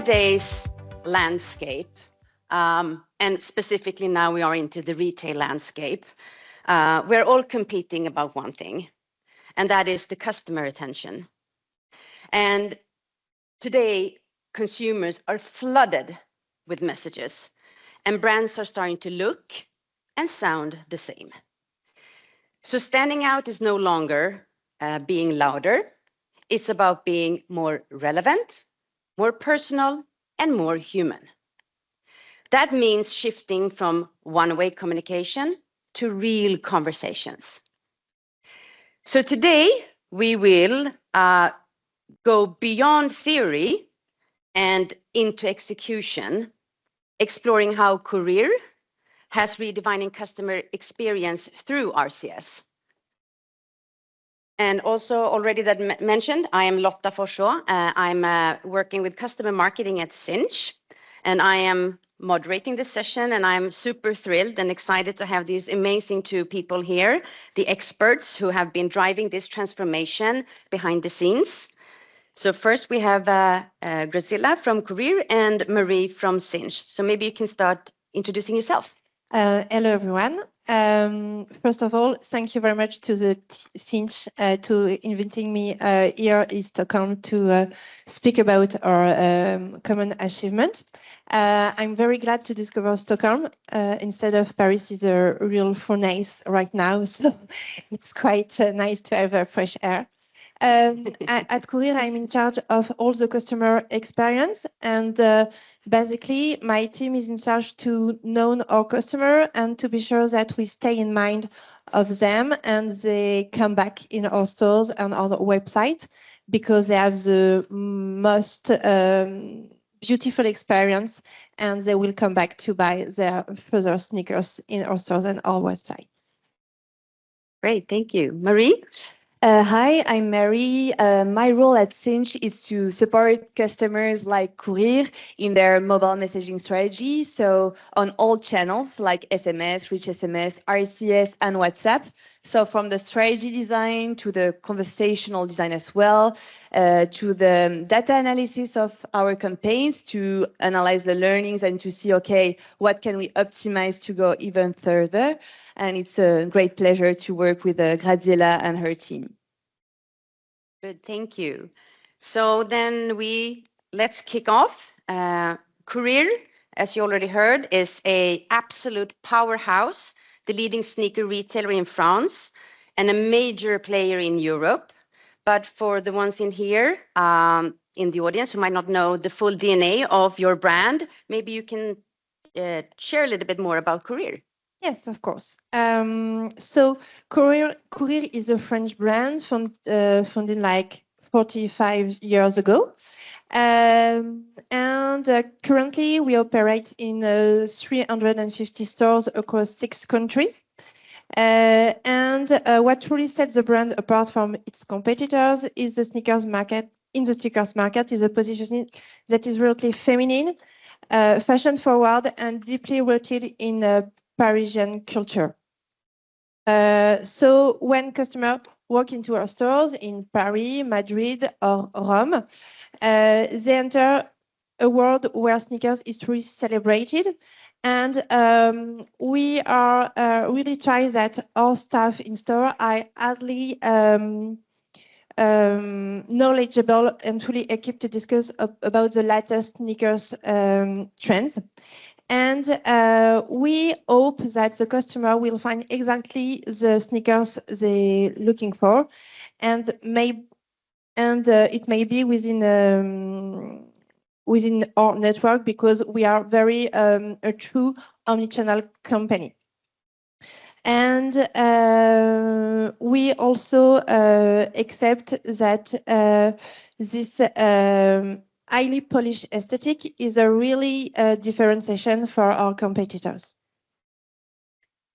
today's landscape, and specifically now we are into the retail landscape, we're all competing about one thing, and that is the customer attention. And today, consumers are flooded with messages, and brands are starting to look and sound the same. So standing out is no longer being louder. It's about being more relevant, more personal, and more human. That means shifting from one-way communication to real conversations. So today, we will go beyond theory and into execution, exploring how Courier has redefining customer experience through RCS. And also already that mentioned, I am Lotta Forsa. I'm working with customer marketing at Sinch, and I am moderating this session, and I'm super thrilled and excited to have these amazing two people here, the experts who have been driving this transformation behind the scenes. So first we have Graziella from Courier and Marie from Sinch. So maybe you can start introducing yourself. Hello, everyone. First of all, thank you very much to the Sinch to inviting me here in Stockholm to speak about our common achievement. I'm very glad to discover Stockholm instead of Paris is a real furnace right now, so it's quite nice to have fresh air. At Courier, I'm in charge of all the customer experience, and basically my team is in charge to know our customer and to be sure that we stay in mind of them and they come back in our stores and on our website because they have the most beautiful experience and they will come back to buy their further sneakers in our stores and our website. Great, thank you. Marie? Hi, I'm Mary. My role at Sinch is to support customers like Courier in their mobile messaging strategy. So on all channels like SMS, Rich SMS, RCS, and WhatsApp. So from the strategy design to the conversational design as well, to the data analysis of our campaigns to analyze the learnings and to see, okay, what can we optimize to go even further? And it's a great pleasure to work with Graziella and her team. Good, thank you. So then let's kick off. Courier, as you already heard, is an absolute powerhouse, the leading sneaker retailer in France and a major player in Europe. But for the ones in here, in the audience who might not know the full DNA of your brand, maybe you can share a little bit more about Courier. Yes, of course. So Courier is a French brand founded like 45 years ago. And currently we operate in 350 stores across 6 countries. And what really sets the brand apart from its competitors is the sneakers market. In the sneakers market is a positioning that is really feminine, fashion forward, and deeply rooted in Parisian culture. So when customers walk into our stores in Paris, Madrid, or Rome, they enter a world where sneakers is truly celebrated. And we are really trying that our staff in store are highly knowledgeable and fully equipped to discuss about the latest sneakers trends. And we hope that the customer will find exactly the sneakers they're looking for, and it may be within our network because we are very a true omnicanal company. And we also accept that this highly polished aesthetic is a really differentiation for our competitors.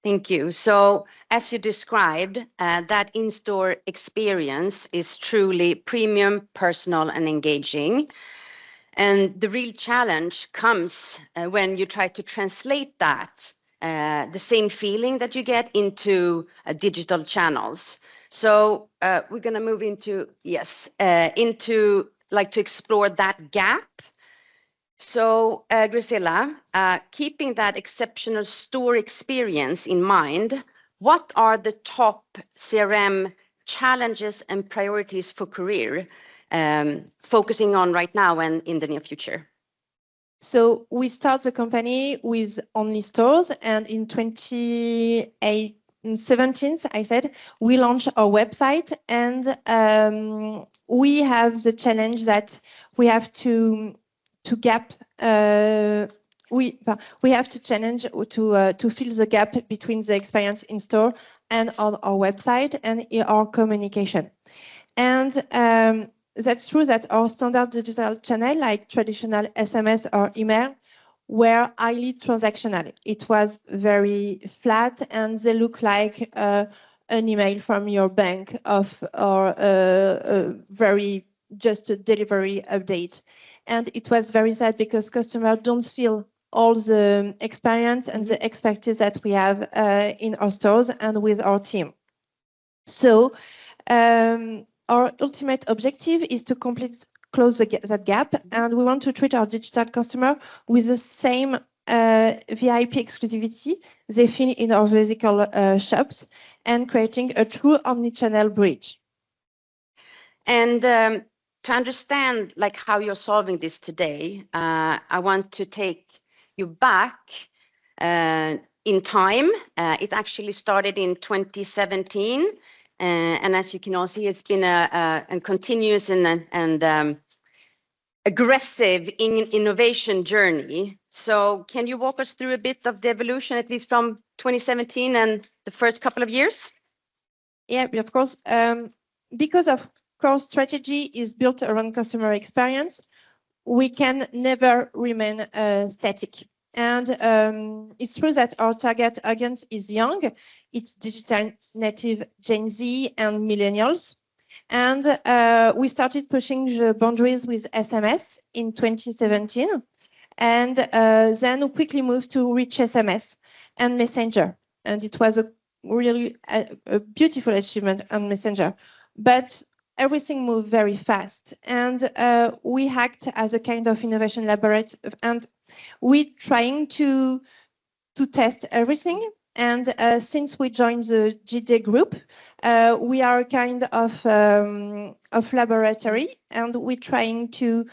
Thank you. So as you described, that in-store experience is truly premium, personal, and engaging. And the real challenge comes when you try to translate that, the same feeling that you get into digital channels. So we're going to move into, to explore that gap So, Graziella, keeping that exceptional store experience in mind, what are the top CRM challenges and priorities for Courier, focusing on right now and in the near future? So we start the company with only stores, and in 2017, I said, we launched our website, and we have the challenge that we have to gap. We have to challenge to fill the gap between the experience in store and on our website and in our communication. And that's true that our standard digital channel, like traditional SMS or email, were highly transactional. It was very flat, and they look like an email from your bank or very just a delivery update. And it was very sad because customers don't feel all the experience and the expertise that we have in our stores and with our team. So our ultimate objective is to close that gap, and we want to treat our digital customer with the same VIP exclusivity they feel in our physical shops, and creating a true omnichannel bridge. And to understand like how you're solving this today, I want to take you back in time. It actually started in 2017. And as you can all see, it's been a continuous and aggressive innovation journey. So can you walk us through a bit of the evolution, at least from 2017 and the first couple of years? Yeah, of course. Because of course strategy is built around customer experience, we can never remain static. And it's true that our target audience is young. It's digital native Gen Z and millennials. And we started pushing the boundaries with SMS in 2017. And then we quickly moved to rich SMS and Messenger. And it was a really a beautiful achievement on Messenger. But everything moved very fast. And we act as a kind of innovation laboratory, and we're trying to test everything. And since we joined the GD group, we are a kind of laboratory, and we're trying to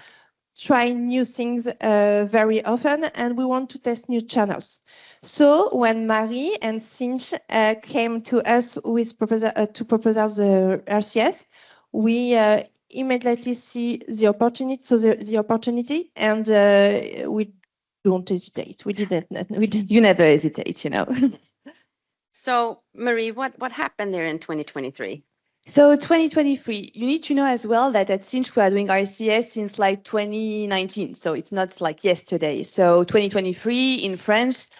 try new things very often, and we want to test new channels. So when Marie and Sinch came to us with to propose the RCS, we immediately see the opportunity. So the opportunity, and we don't hesitate. We didn't. You never hesitate, you know. So Marie, what happened there in 2023? So 2023, you need to know as well that at Sinch we are doing RCS since like 2019. So it's not like yesterday. So 2023 in France,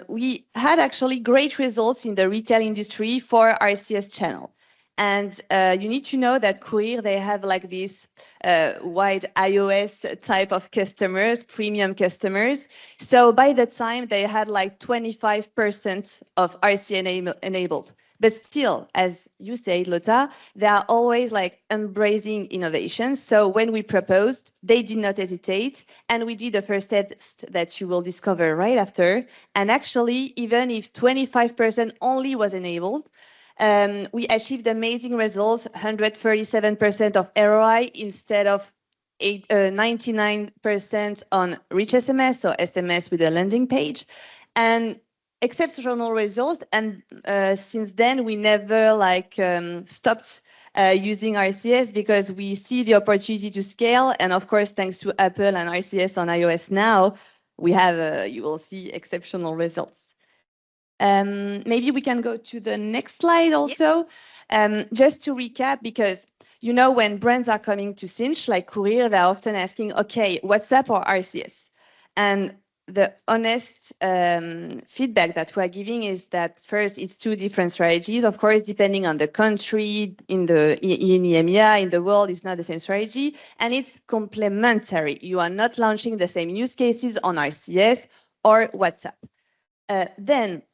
we had actually great results in the retail industry for RCS channel. And you need to know that Courier, they have like this wide iOS type of customers, premium customers. So by the time they had like 25% of RCS enabled. But still, as you say, Lotta, they are always like embracing innovation. So when we proposed, they did not hesitate. And we did the first test that you will discover right after. And actually, even if 25% only was enabled, we achieved amazing results, 137% of ROI instead of 99% on rich SMS, or SMS with a landing page. And exceptional results, and since then we never like stopped using RCS, because we see the opportunity to scale, and of course thanks to Apple and RCS on iOS now, we have you will see exceptional results. Maybe we can go to the next slide also. Just to recap, because you know when brands are coming to Sinch like Courier, they're often asking, okay, WhatsApp or RCS? And the honest feedback that we're giving is that first, it's two different strategies. Of course, depending on the country, in EMEA, in the world, it's not the same strategy. And it's complementary. You are not launching the same use cases on RCS or WhatsApp. Then,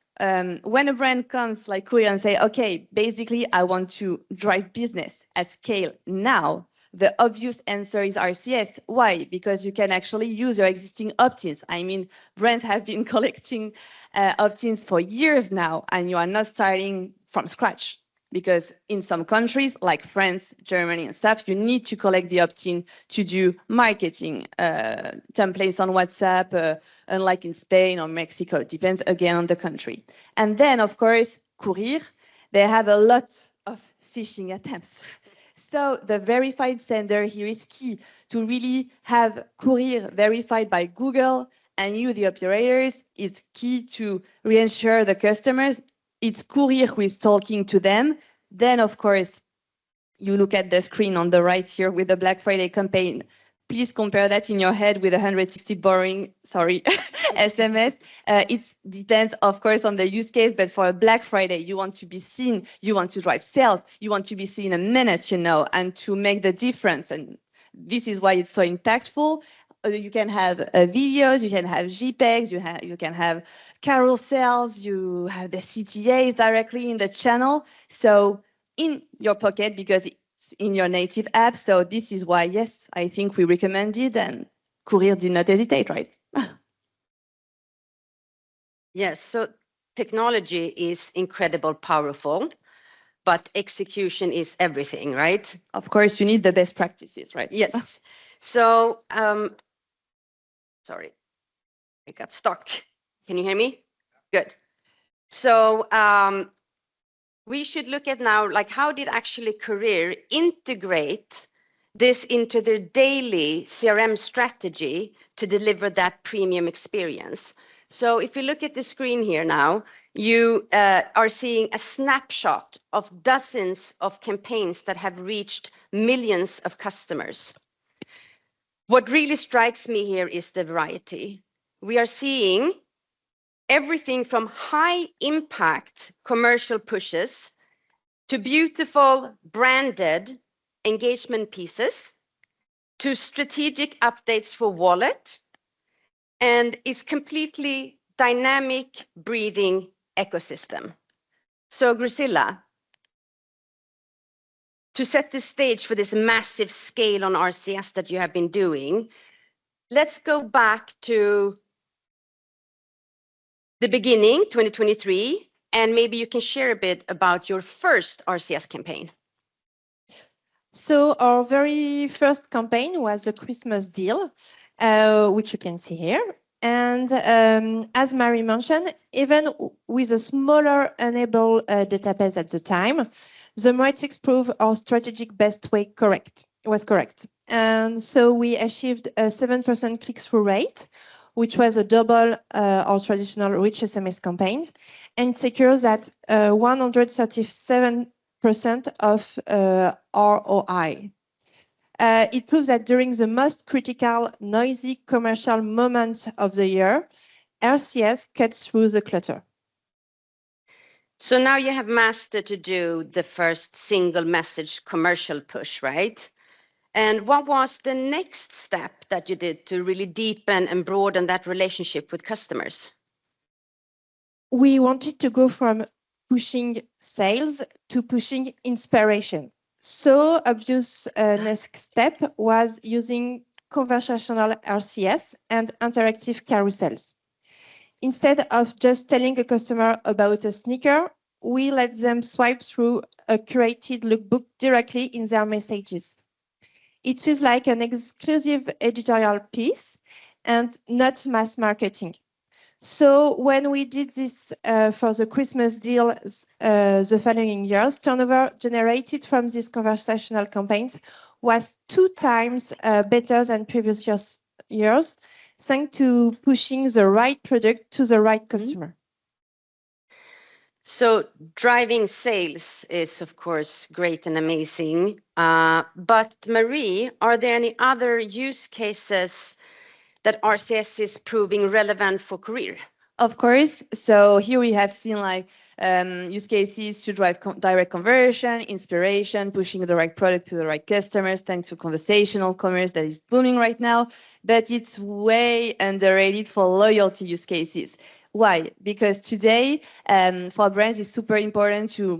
when a brand comes like Courier and say, okay, basically, I want to drive business at scale now, the obvious answer is RCS. Why? Because you can actually use your existing opt-ins. I mean, brands have been collecting opt-ins for years now, and you are not starting from scratch. Because in some countries, like France, Germany, and stuff, you need to collect the opt-in to do marketing templates on WhatsApp, unlike in Spain or Mexico. It depends, again, on the country. And then, of course, Courier, they have a lot of phishing attempts. So the verified sender here is key to really have Courier verified by Google, and you, the operators, is key to reassure the customers it's Courier who is talking to them. Then, of course, you look at the screen on the right here with the Black Friday campaign. Please compare that in your head with 160 boring, SMS. It depends, of course, on the use case, but for a Black Friday, you want to be seen, you want to drive sales, you want to be seen in a minute, and to make the difference. And this is why it's so impactful. You can have videos, you can have JPEGs, you can have carousels, you have the CTAs directly in the channel. So in your pocket, because it's in your native app. So this is why, yes, I think we recommend it, and Courier did not hesitate, right? Yes, so technology is incredibly powerful, but execution is everything, right? Of course, you need the best practices, right? Yes. So, sorry, I got stuck. Can you hear me? Good. So we should look at now, like, how did actually Courier integrate this into their daily CRM strategy to deliver that premium experience? So if you look at the screen here now, you are seeing a snapshot of dozens of campaigns that have reached millions of customers. What really strikes me here is the variety. We are seeing everything from high impact commercial pushes to beautiful branded engagement pieces to strategic updates for wallet, and it's completely dynamic breathing ecosystem. So Graziella, to set the stage for this massive scale on RCS that you have been doing, let's go back to the beginning, 2023, and maybe you can share a bit about your first RCS campaign. So our very first campaign was a Christmas deal, which you can see here. And as Marie mentioned, even with a smaller enabled database at the time, the metrics prove our strategic best way was correct. And so we achieved a 7% click-through rate, which was a double our traditional rich SMS campaigns, and secures at 137% of ROI. It proves that during the most critical, noisy commercial moments of the year, RCS cuts through the clutter. So now you have mastered to do the first single message commercial push, right? And what was the next step that you did to really deepen and broaden that relationship with customers? We wanted to go from pushing sales to pushing inspiration. So obvious next step was using conversational RCS and interactive carousels. Instead of just telling a customer about a sneaker, we let them swipe through a curated lookbook directly in their messages. It feels like an exclusive editorial piece and not mass marketing. So when we did this for the Christmas deal the following years, turnover generated from these conversational campaigns was 2 times better than previous years, thanks to pushing the right product to the right customer. So driving sales is, of course, great and amazing. But Marie, are there any other use cases that RCS is proving relevant for Courier? Of course. So here we have seen like use cases to drive direct conversion, inspiration, pushing the right product to the right customers, thanks to conversational commerce that is booming right now. But it's way underrated for loyalty use cases. Why? Because today, for brands, it's super important to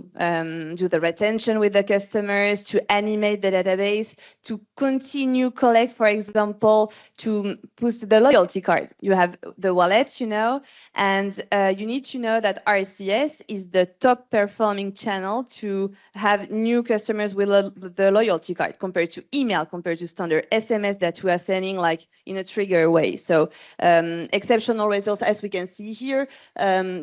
do the retention with the customers, to animate the database, to continue collect, for example, to push the loyalty card. You have the wallet, you know, and you need to know that RCS is the top performing channel to have new customers with the loyalty card compared to email, compared to standard SMS that we are sending like in a trigger way. So exceptional results, as we can see here,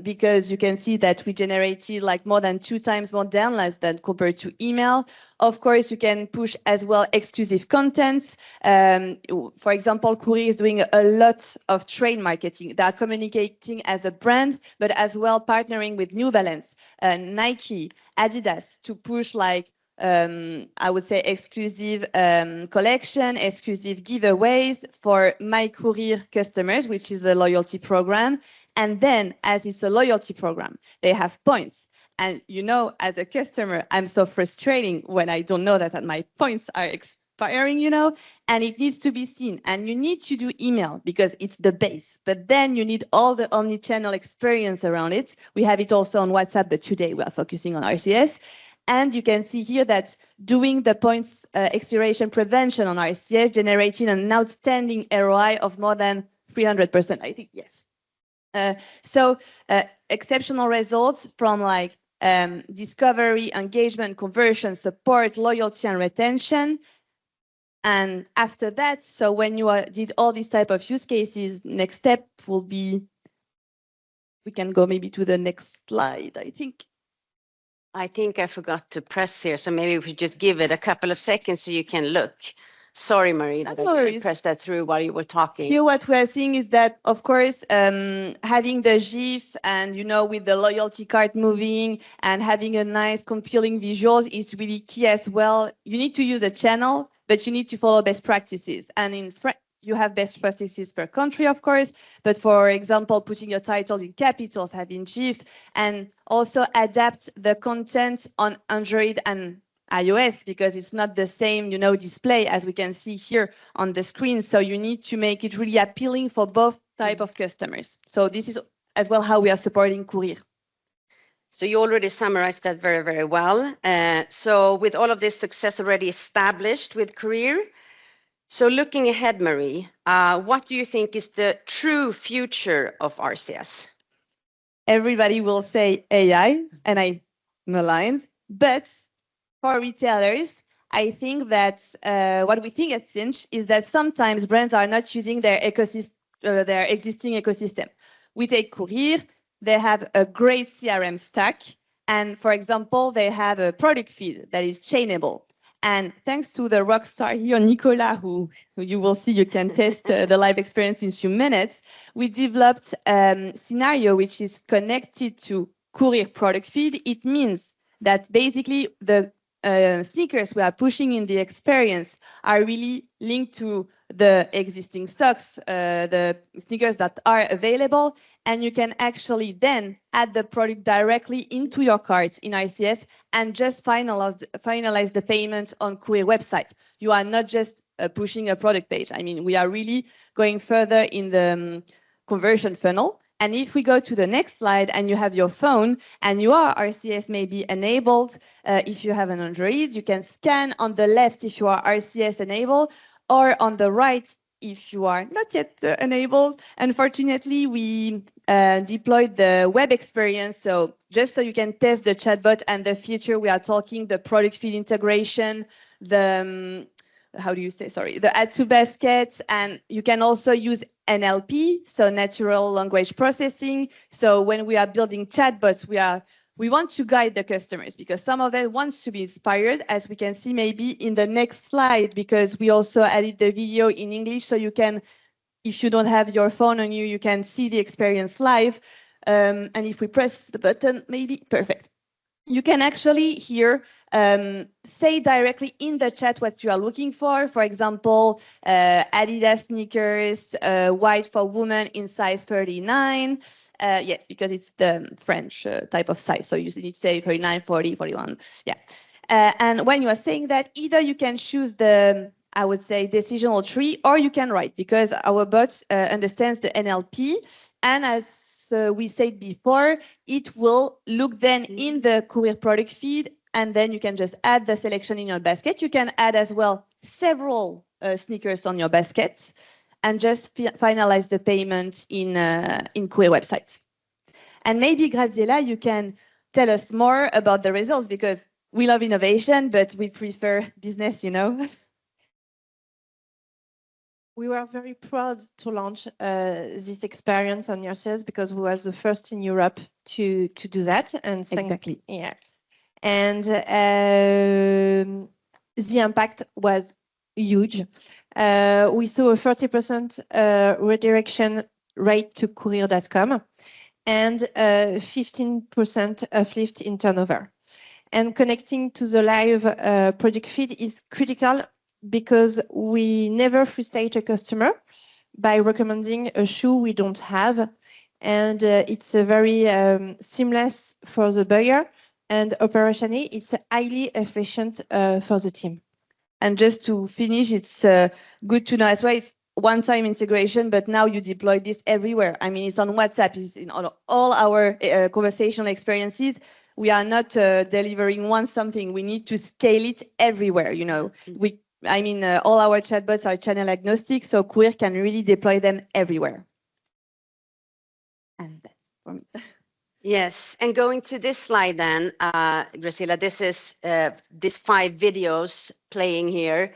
because you can see that we generated like more than 2 times more downloads than compared to email. Of course, you can push as well exclusive contents. For example, Courier is doing a lot of trade marketing. They are communicating as a brand, but as well partnering with New Balance, Nike, Adidas to push like I would say exclusive collection, exclusive giveaways for My Courier customers, which is the loyalty program. And then, as it's a loyalty program, they have points. And you know, as a customer, I'm so frustrating when I don't know that my points are expiring, you know, and it needs to be seen. And you need to do email because it's the base. But then you need all the omni-channel experience around it. We have it also on WhatsApp, but today we are focusing on RCS. And you can see here that doing the points expiration prevention on RCS generating an outstanding ROI of more than 300%, I think, yes. So exceptional results from like discovery, engagement, conversion, support, loyalty, and retention. And after that, so when you did all these type of use cases, next step will be, we can go maybe to the next slide, I think. I think I forgot to press here, so maybe we should just give it a couple of seconds so you can look. Sorry, Marie, that I pressed that through while you were talking. Here, what we're seeing is that, of course, having the GIF and, you know, with the loyalty card moving and having a nice compelling visuals is really key as well. You need to use a channel, but you need to follow best practices. And in you have best practices per country, of course, but for example, putting your titles in capitals, having GIF, and also adapt the content on Android and iOS because it's not the same, you know, display as we can see here on the screen. So you need to make it really appealing for both type of customers. So this is as well how we are supporting Courier. So you already summarized that very, very well. So with all of this success already established with Courier, so looking ahead, Marie, what do you think is the true future of RCS? Everybody will say AI, and I'm aligned, but for retailers, I think that what we think at Sinch is that sometimes brands are not using their ecosystem, their existing ecosystem. We take Courier, they have a great CRM stack, and for example, they have a product feed that is chainable. And thanks to the rock star here, Nicolas, who you will see, you can test the live experience in a few minutes, we developed a scenario which is connected to Courier product feed. It means that basically the sneakers we are pushing in the experience are really linked to the existing stocks, the sneakers that are available, and you can actually then add the product directly into your carts in RCS and just finalize the payment on Courier website. You are not just pushing a product page. I mean, we are really going further in the conversion funnel. And if we go to the next slide and you have your phone and you are RCS maybe enabled, if you have an Android, you can scan on the left if you are RCS enabled, or on the right if you are not yet enabled. Unfortunately, we deployed the web experience. So just so you can test the chatbot and the feature we are talking, the product feed integration, the the add to baskets, and you can also use NLP, so natural language processing. So when we are building chatbots, we want to guide the customers because some of them want to be inspired, as we can see maybe in the next slide, because we also added the video in English, so you can, if you don't have your phone on you, you can see the experience live. And if we press the button, maybe perfect. You can actually here say directly in the chat what you are looking for. For example, Adidas sneakers, white for women in size 39. Yes, because it's the French type of size. So you need to say 39, 40, 41. Yeah. And when you are saying that, either you can choose the, I would say, decisional tree, or you can write, because our bot understands the NLP. And as we said before, it will look then in the Courier product feed, and then you can just add the selection in your basket. You can add as well several sneakers on your basket, and just finalize the payment in Courier websites. And maybe, Graziella, you can tell us more about the results, because we love innovation, but we prefer business, you know. We were very proud to launch this experience on RCS, because we was the first in Europe to do that. And Exactly. Yeah. And the impact was huge. We saw a 30% redirection rate to courier.com and 15% uplift in turnover. And connecting to the live product feed is critical, because we never frustrate a customer by recommending a shoe we don't have. And it's a very seamless for the buyer, and operationally, it's highly efficient for the team. And just to finish, it's good to know as well, it's one-time integration, but now you deploy this everywhere. I mean, it's on WhatsApp, it's in all our conversational experiences. We are not delivering something. We need to scale it everywhere, you know. All our chatbots are channel agnostic, so Courier can really deploy them everywhere. And that's for me. Yes, and going to this slide then, Graziella, this is these 5 videos playing here.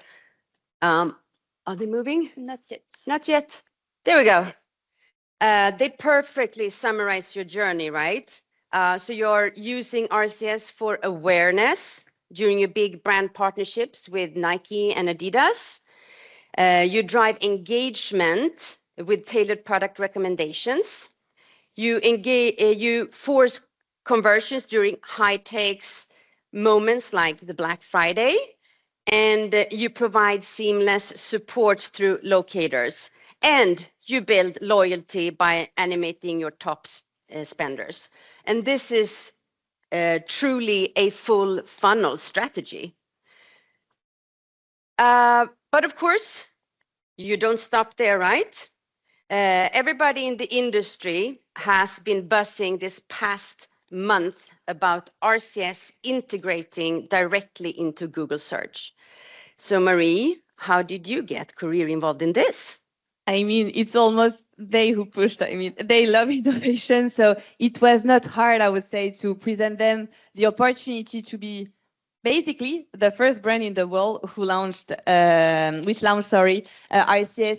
Are they moving? Not yet. Not yet. There we go. They perfectly summarize your journey, right? So you're using RCS for awareness during your big brand partnerships with Nike and Adidas. You drive engagement with tailored product recommendations. You force conversions during high takes moments like the Black Friday, and you provide seamless support through locators, and you build loyalty by animating your top spenders. And this is truly a full funnel strategy. But of course, you don't stop there, right? Everybody in the industry has been buzzing this past month about RCS integrating directly into Google search. So Marie, how did you get Courier involved in this? I mean, it's almost they who pushed. I mean, they love innovation. So it was not hard, I would say, to present them the opportunity to be basically the first brand in the world who launched, RCS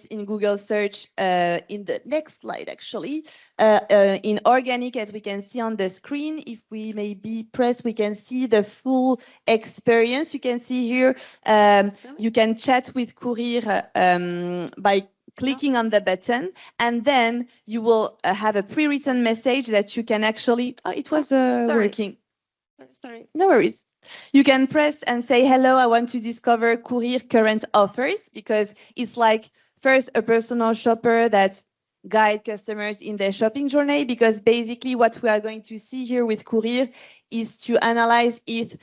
in Google search in the next slide, actually, in organic, as we can see on the screen. If we maybe press, we can see the full experience. You can see here, you can chat with Courier by clicking on the button, and then you will have a pre-written message that you can actually, it was working. Sorry. No worries. You can press and say, hello, I want to discover Courier current offers, because it's like first a personal shopper that guide customers in their shopping journey, because basically what we are going to see here with Courier is to analyze if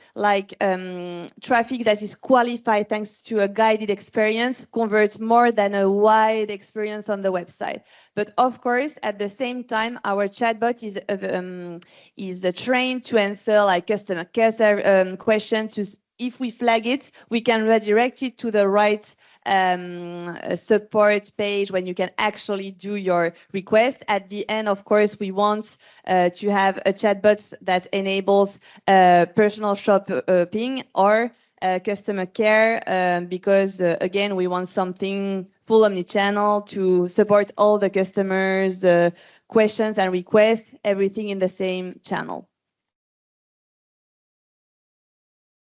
traffic that is qualified thanks to a guided experience converts more than a wide experience on the website. But of course, at the same time, our chatbot is trained to answer like customer care questions. If we flag it, we can redirect it to the right support page when you can actually do your request. At the end, of course, we want to have a chatbot that enables personal shopping or customer care, because again, we want something full omnichannel to support all the customers' questions and requests, everything in the same channel.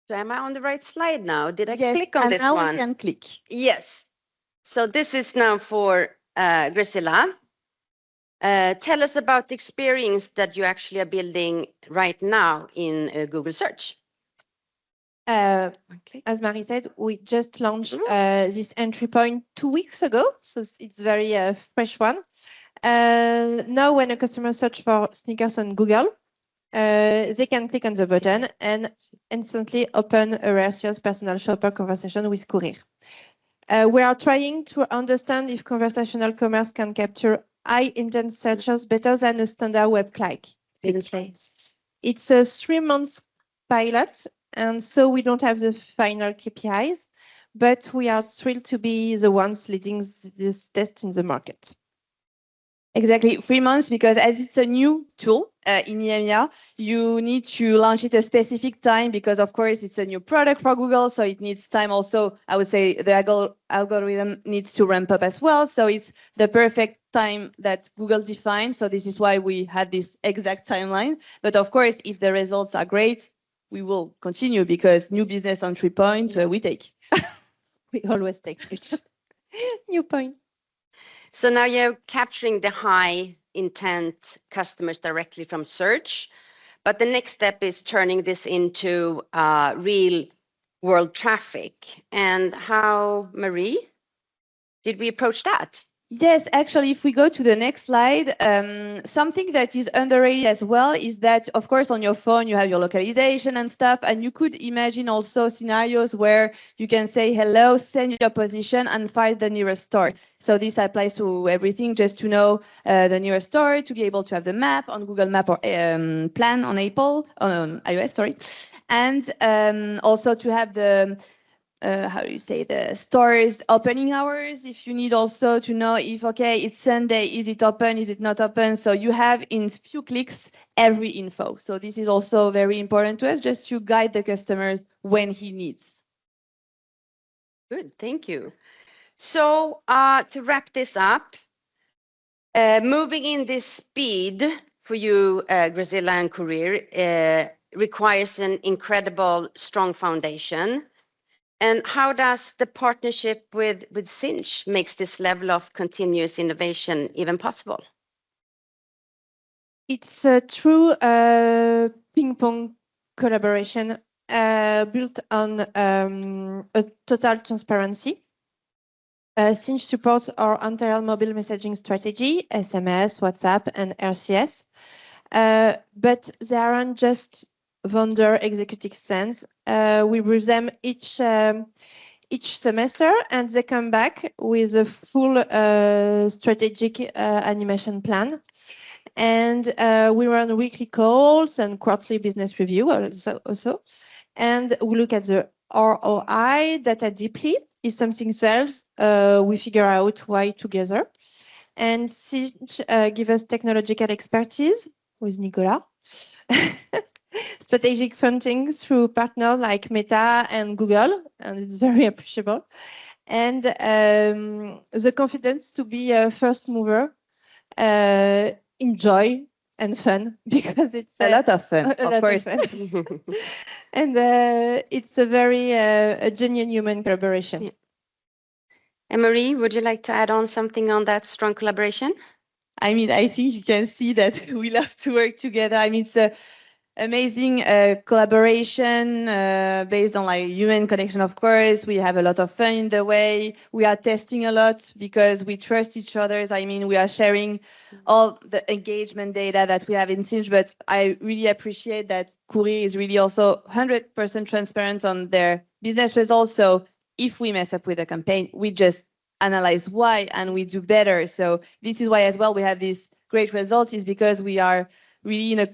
So am I on the right slide now? Did I Yes, click on this now one? we can click. Yes. So this is now for Graziella. Tell us about the experience that you actually are building right now in Google search. As Marie said, we just launched this entry point 2 weeks ago, so it's very fresh one. Now when a customer search for sneakers on Google, they can click on the button and instantly open a RCS personal shopper conversation with Courier. We are trying to understand if conversational commerce can capture high-intent searches better than a standard web click. Didn't they? It's a 3-month pilot, and so we don't have the final KPIs, but we are thrilled to be the ones leading this test in the market. Exactly, 3 months, because as it's a new tool in EMEA, you need to launch it a specific time because, of course, it's a new product for Google, so it needs time also. I would say the algorithm needs to ramp up as well, so it's the perfect time that Google defined. So this is why we had this exact timeline. But of course, if the results are great, we will continue because new business entry point we take. We always take new point. So now you're capturing the high intent customers directly from search, but the next step is turning this into real world traffic. And how, Marie, did we approach that? Yes, actually, if we go to the next slide, something that is underrated as well is that, of course, on your phone, you have your localization and stuff, and you could imagine also scenarios where you can say, hello, send your position and find the nearest store. So this applies to everything, just to know the nearest store, to be able to have the map on Google Map or plan on iOS, sorry. And also to have the how do you say, the stores opening hours, if you need also to know if, okay, it's Sunday, is it open, is it not open? So you have in few clicks every info. So this is also very important to us, just to guide the customers when he needs. Good, thank you. So to wrap this up, moving in this speed for you, Graziella and Courier, requires an incredible, strong foundation. And how does the partnership with Sinch makes this level of continuous innovation even possible? It's a true ping-pong collaboration built on a total transparency. Sinch supports our entire mobile messaging strategy, SMS, WhatsApp, and RCS. But they aren't just vendor executive sense. We brief them each semester, and they come back with a full strategic animation plan. And we run weekly calls and quarterly business review also. And we look at the ROI data deeply. If something sells, we figure out why together. And Sinch give us technological expertise with Nicolas. Strategic funding through partners like Meta and Google, and it's very appreciable. And the confidence to be a first mover, enjoy and fun, because it's a lot of fun, of course. And it's a very genuine human collaboration. Yeah. And Marie, would you like to add on something on that strong collaboration? I mean, I think you can see that we love to work together. I mean, it's a amazing collaboration based on like human connection, of course. We have a lot of fun in the way. We are testing a lot because we trust each other. I mean, we are sharing all the engagement data that we have in Sinch, but I really appreciate that Courier is really also 100% transparent on their business results. So if we mess up with a campaign, we just analyze why and we do better. So this is why as well we have these great results, is because we are really in a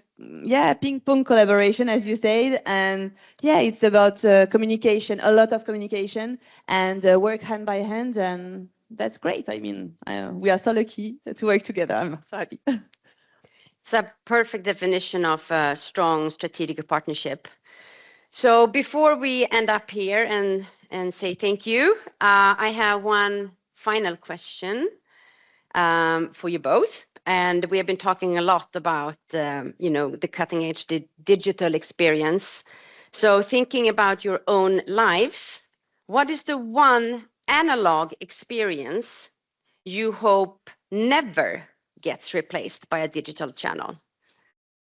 ping-pong collaboration, as you said. And yeah, it's about communication, a lot of communication, and work hand by hand. And that's great. I mean, we are so lucky to work together. I'm so happy. It's a perfect definition of a strong strategic partnership. So before we end up here and say thank you, I have one final question for you both. And we have been talking a lot about, the cutting edge digital experience. So thinking about your own lives, what is the one analog experience you hope never gets replaced by a digital channel?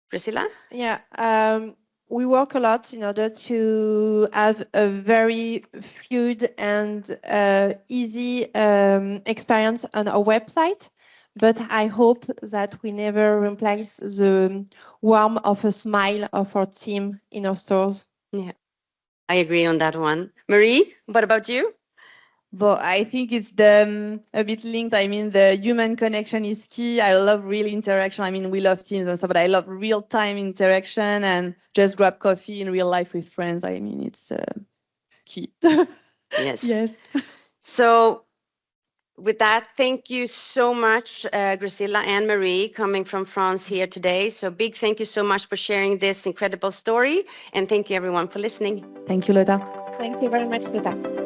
Priscilla? Yeah, we work a lot in order to have a very fluid and easy experience on our website. But I hope that we never replace the warmth of a smile of our team in our stores. Yeah, I agree on that one. Marie, what about you? But I think it's the a bit linked. I mean, the human connection is key. I love real interaction. I mean, we love Teams and stuff, but I love real-time interaction and just grab coffee in real life with friends. I mean, it's key. Yes. Yes. So with that, thank you so much, Graziella and Marie, coming from France here today. So big thank you so much for sharing this incredible story. And thank you everyone for listening. Thank you, Lotta. Thank you very much for that.